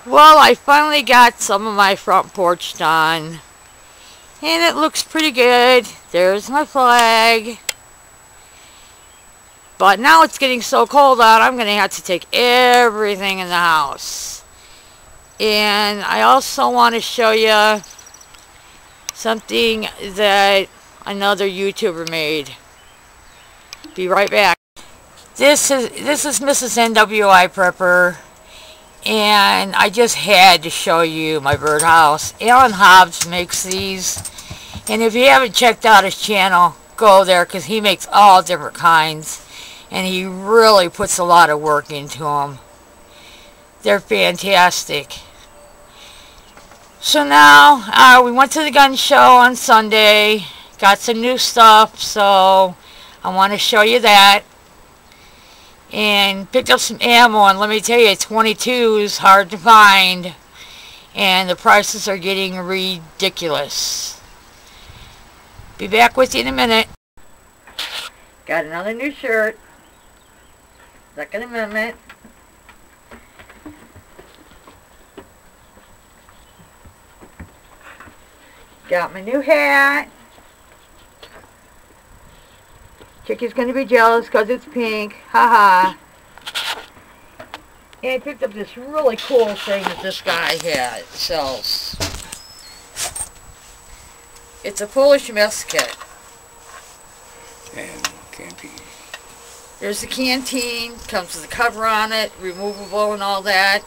Well, I finally got some of my front porch done, and it looks pretty good. There's my flag. But now it's getting so cold out, I'm going to have to take everything in the house. And I also want to show you something that another YouTuber made. Be right back. This is Mrs. NWIPrepper, and I just had to show you my birdhouse. AllenHobbs makes these, and if you haven't checked out his channel, go there because he makes all different kinds, and he really puts a lot of work into them. They're fantastic. So now we went to the gun show on Sunday, got some new stuff, so I want to show you that. And picked up some ammo, and let me tell you, 22 is hard to find, and the prices are getting ridiculous. Be back with you in a minute. Got another new shirt, Second Amendment. Got my new hat. Chickie's going to be jealous because it's pink. Haha. And I picked up this really cool thing that this guy sells. It's a Polish mess kit. And canteen. There's the canteen. Comes with a cover on it. Removable and all that.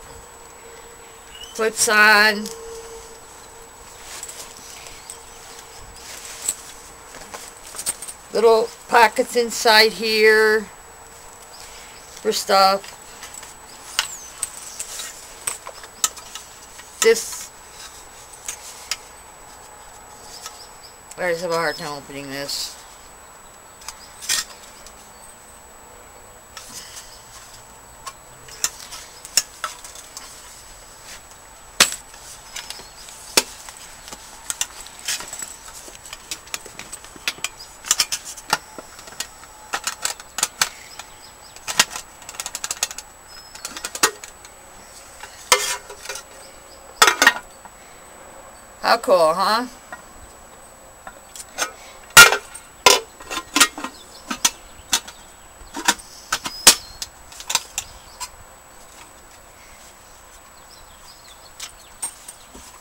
Flips on. Little pockets inside here for stuff. This, I just have a hard time opening this. How cool, huh?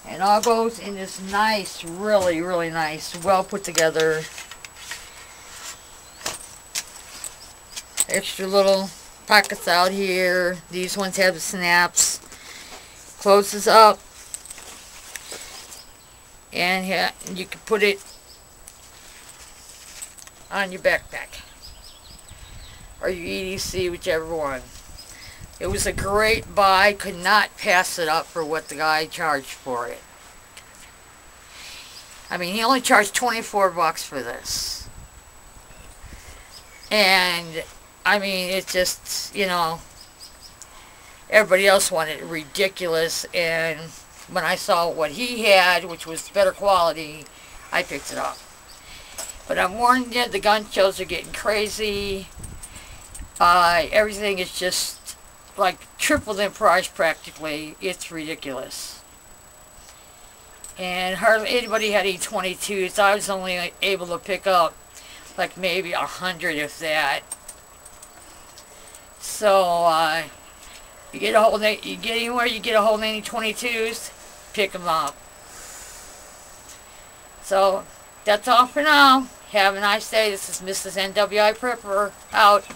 And all goes in this nice, really nice, well put together, extra little pockets out here. These ones have the snaps. Closes up. And yeah, you can put it on your backpack or your EDC, whichever one. It was a great buy. Could not pass it up for what the guy charged for it. I mean, he only charged 24 bucks for this. And I mean, it's just, you know, everybody else wanted it ridiculous, and when I saw what he had, which was better quality, I picked it up. But I'm warning you, the gun shows are getting crazy. Everything is just like tripled in price practically. It's ridiculous. And hardly anybody had E22s. I was only able to pick up like maybe 100 if that. So you get anywhere you get a hold of any 22s, pick them up. So that's all for now. Have a nice day. This is Mrs. NWIPrepper out.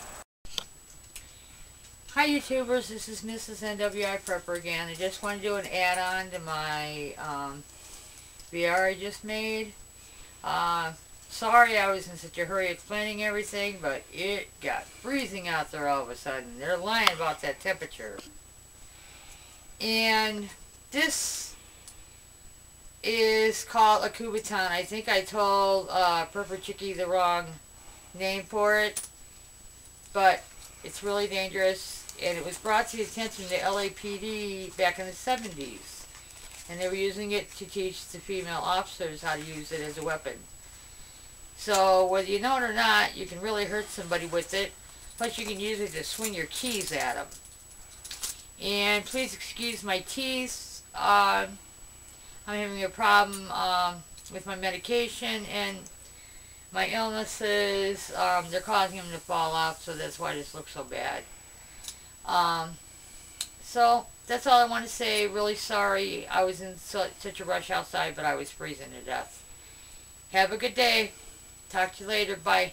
Hi YouTubers, this is Mrs. NWIPrepper again. I just want to do an add-on to my VR I just made. Sorry I was in such a hurry explaining everything, but it got freezing out there all of a sudden. They're lying about that temperature. And this is called a Kubaton. I think I told Purple Chickie the wrong name for it, but it's really dangerous, and it was brought to the attention of the LAPD back in the 70s, and they were using it to teach the female officers how to use it as a weapon. So whether you know it or not, you can really hurt somebody with it. Plus you can use it to swing your keys at them. And please excuse my teeth. I'm having a problem with my medication and my illnesses. They're causing them to fall off, so that's why this looks so bad. So that's all I want to say. Really sorry I was in such a rush outside, but I was freezing to death. Have a good day. Talk to you later. Bye.